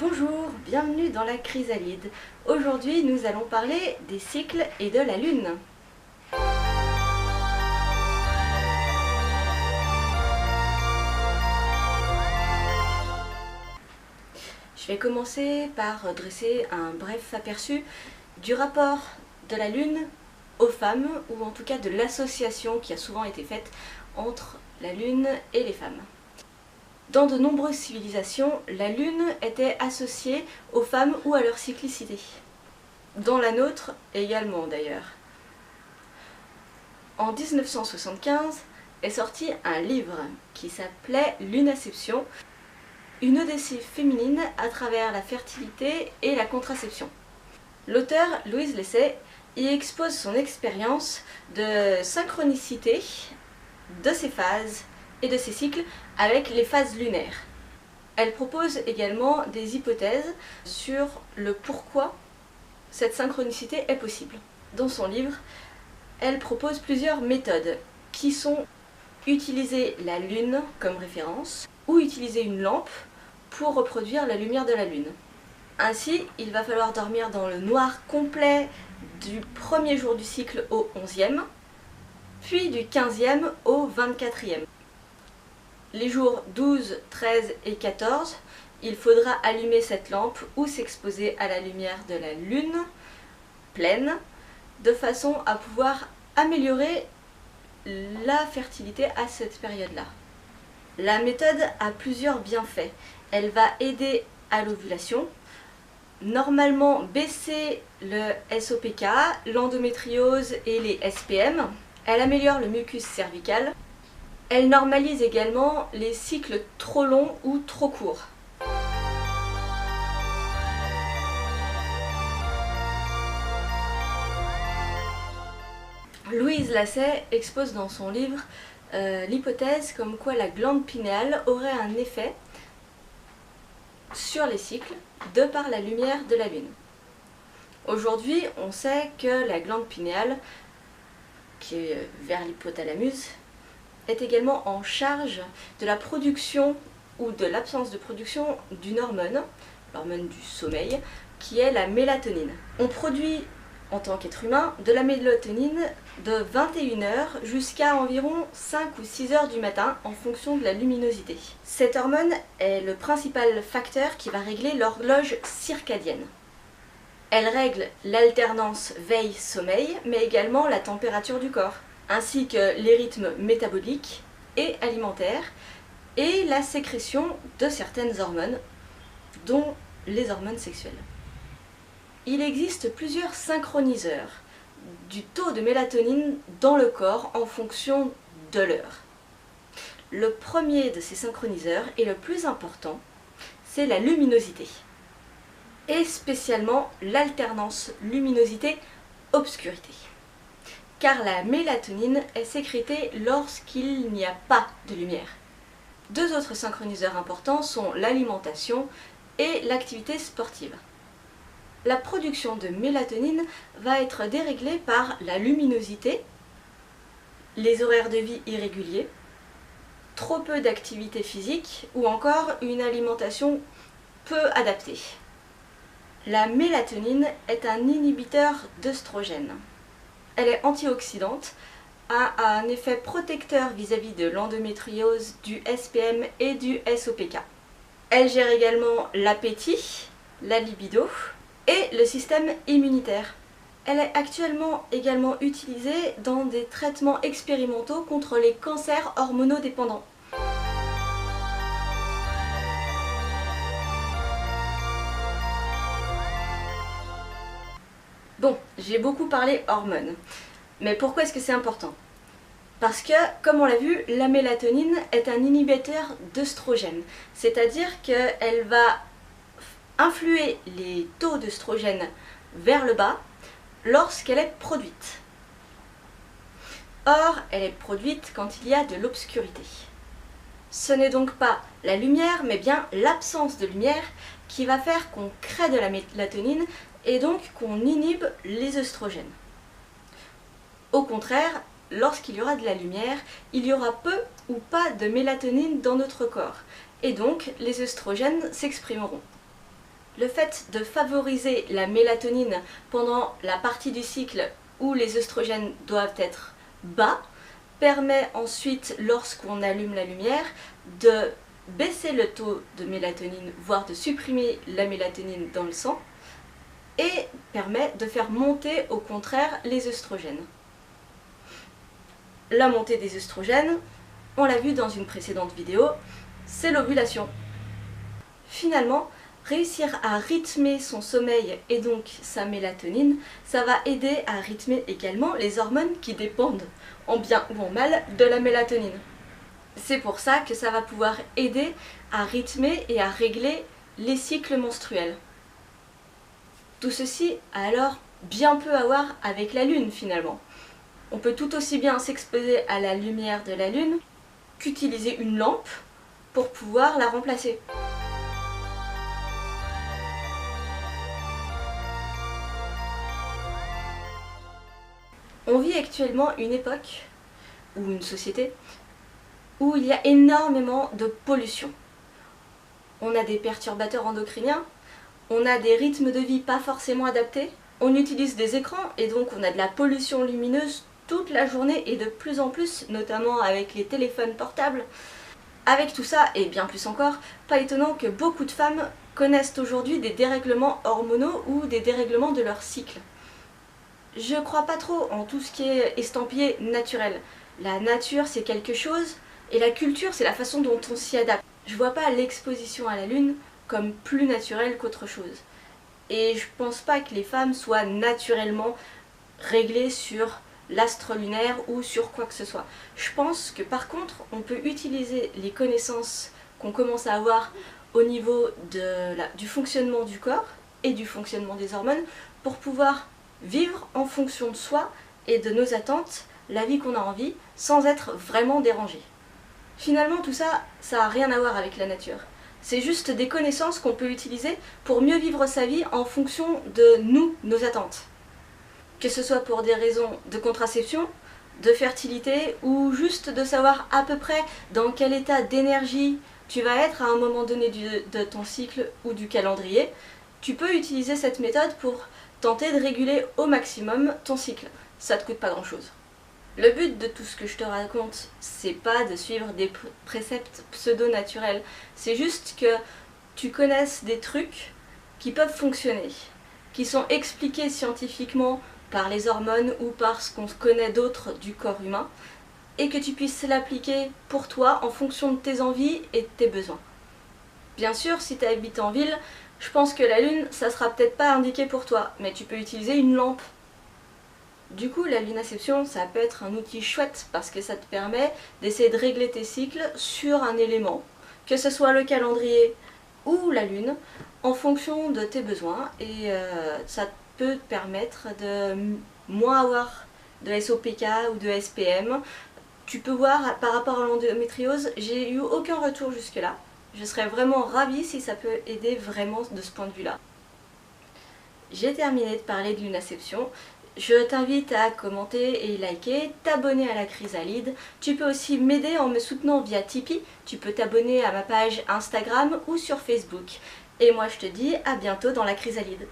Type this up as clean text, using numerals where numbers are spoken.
Bonjour, bienvenue dans la chrysalide. Aujourd'hui, nous allons parler des cycles et de la Lune. Je vais commencer par dresser un bref aperçu du rapport de la Lune aux femmes, ou en tout cas de l'association qui a souvent été faite entre la Lune et les femmes. Dans de nombreuses civilisations, la Lune était associée aux femmes ou à leur cyclicité. Dans la nôtre également d'ailleurs. En 1975 est sorti un livre qui s'appelait Lunaception, une odyssée féminine à travers la fertilité et la contraception. L'auteur, Louise Lessay, y expose son expérience de synchronicité de ces phases et de ses cycles avec les phases lunaires. Elle propose également des hypothèses sur le pourquoi cette synchronicité est possible. Dans son livre, elle propose plusieurs méthodes qui sont utiliser la Lune comme référence ou utiliser une lampe pour reproduire la lumière de la Lune. Ainsi, il va falloir dormir dans le noir complet du premier jour du cycle au 11e, puis du 15e au 24e. Les jours 12, 13 et 14, il faudra allumer cette lampe ou s'exposer à la lumière de la Lune pleine, de façon à pouvoir améliorer la fertilité à cette période-là. La méthode a plusieurs bienfaits. Elle va aider à l'ovulation, normalement baisser le SOPK, l'endométriose et les SPM. Elle améliore le mucus cervical. Elle normalise également les cycles trop longs ou trop courts. Louise Lessay expose dans son livre l'hypothèse comme quoi la glande pinéale aurait un effet sur les cycles de par la lumière de la Lune. Aujourd'hui, on sait que la glande pinéale, qui est vers l'hypothalamus, est également en charge de la production ou de l'absence de production d'une hormone, l'hormone du sommeil, qui est la mélatonine. On produit en tant qu'être humain de la mélatonine de 21h jusqu'à environ 5 ou 6 heures du matin en fonction de la luminosité. Cette hormone est le principal facteur qui va régler l'horloge circadienne. Elle règle l'alternance veille-sommeil, mais également la température du corps, ainsi que les rythmes métaboliques et alimentaires, et la sécrétion de certaines hormones, dont les hormones sexuelles. Il existe plusieurs synchroniseurs du taux de mélatonine dans le corps en fonction de l'heure. Le premier de ces synchroniseurs, et le plus important, c'est la luminosité, et spécialement l'alternance luminosité-obscurité. Car la mélatonine est sécrétée lorsqu'il n'y a pas de lumière. Deux autres synchroniseurs importants sont l'alimentation et l'activité sportive. La production de mélatonine va être déréglée par la luminosité, les horaires de vie irréguliers, trop peu d'activité physique ou encore une alimentation peu adaptée. La mélatonine est un inhibiteur d'œstrogène. Elle est antioxydante, a un effet protecteur vis-à-vis de l'endométriose, du SPM et du SOPK. Elle gère également l'appétit, la libido et le système immunitaire. Elle est actuellement également utilisée dans des traitements expérimentaux contre les cancers hormonodépendants. Bon, j'ai beaucoup parlé hormones, mais pourquoi est-ce que c'est important? Parce que, comme on l'a vu, la mélatonine est un inhibiteur d'œstrogène, c'est-à-dire qu'elle va influer les taux d'œstrogène vers le bas lorsqu'elle est produite. Or, elle est produite quand il y a de l'obscurité. Ce n'est donc pas la lumière, mais bien l'absence de lumière qui va faire qu'on crée de la mélatonine et donc qu'on inhibe les œstrogènes. Au contraire, lorsqu'il y aura de la lumière, il y aura peu ou pas de mélatonine dans notre corps, et donc les œstrogènes s'exprimeront. Le fait de favoriser la mélatonine pendant la partie du cycle où les œstrogènes doivent être bas permet ensuite, lorsqu'on allume la lumière, de baisser le taux de mélatonine, voire de supprimer la mélatonine dans le sang, et permet de faire monter au contraire les œstrogènes. La montée des œstrogènes, on l'a vu dans une précédente vidéo, c'est l'ovulation. Finalement, réussir à rythmer son sommeil et donc sa mélatonine, ça va aider à rythmer également les hormones qui dépendent, en bien ou en mal, de la mélatonine. C'est pour ça que ça va pouvoir aider à rythmer et à régler les cycles menstruels. Tout ceci a alors bien peu à voir avec la lune finalement. On peut tout aussi bien s'exposer à la lumière de la lune qu'utiliser une lampe pour pouvoir la remplacer. On vit actuellement une époque, ou une société, où il y a énormément de pollution. On a des perturbateurs endocriniens, on a des rythmes de vie pas forcément adaptés, on utilise des écrans et donc on a de la pollution lumineuse toute la journée et de plus en plus, notamment avec les téléphones portables. Avec tout ça, et bien plus encore, pas étonnant que beaucoup de femmes connaissent aujourd'hui des dérèglements hormonaux ou des dérèglements de leur cycle. Je crois pas trop en tout ce qui est estampillé naturel. La nature c'est quelque chose, et la culture c'est la façon dont on s'y adapte. Je vois pas l'exposition à la lune comme plus naturelle qu'autre chose. Et je pense pas que les femmes soient naturellement réglées sur l'astre lunaire ou sur quoi que ce soit. Je pense que par contre, on peut utiliser les connaissances qu'on commence à avoir au niveau du fonctionnement du corps et du fonctionnement des hormones pour pouvoir vivre en fonction de soi et de nos attentes la vie qu'on a envie sans être vraiment dérangé. Finalement tout ça, ça n'a rien à voir avec la nature. C'est juste des connaissances qu'on peut utiliser pour mieux vivre sa vie en fonction de nous, nos attentes. Que ce soit pour des raisons de contraception, de fertilité ou juste de savoir à peu près dans quel état d'énergie tu vas être à un moment donné de ton cycle ou du calendrier, tu peux utiliser cette méthode pour tenter de réguler au maximum ton cycle. Ça te coûte pas grand chose. Le but de tout ce que je te raconte, c'est pas de suivre des préceptes pseudo-naturels, c'est juste que tu connaisses des trucs qui peuvent fonctionner, qui sont expliqués scientifiquement par les hormones ou par ce qu'on connaît d'autre du corps humain, et que tu puisses l'appliquer pour toi en fonction de tes envies et de tes besoins. Bien sûr, si tu habites en ville, je pense que la lune, ça sera peut-être pas indiqué pour toi, mais tu peux utiliser une lampe. Du coup, la lunaception, ça peut être un outil chouette parce que ça te permet d'essayer de régler tes cycles sur un élément, que ce soit le calendrier ou la lune, en fonction de tes besoins, et ça peut te permettre de moins avoir de SOPK ou de SPM. Tu peux voir, par rapport à l'endométriose, j'ai eu aucun retour jusque-là. Je serais vraiment ravie si ça peut aider vraiment de ce point de vue-là. J'ai terminé de parler de lunaception. Je t'invite à commenter et liker, t'abonner à la Chrysalide. Tu peux aussi m'aider en me soutenant via Tipeee. Tu peux t'abonner à ma page Instagram ou sur Facebook. Et moi je te dis à bientôt dans la Chrysalide.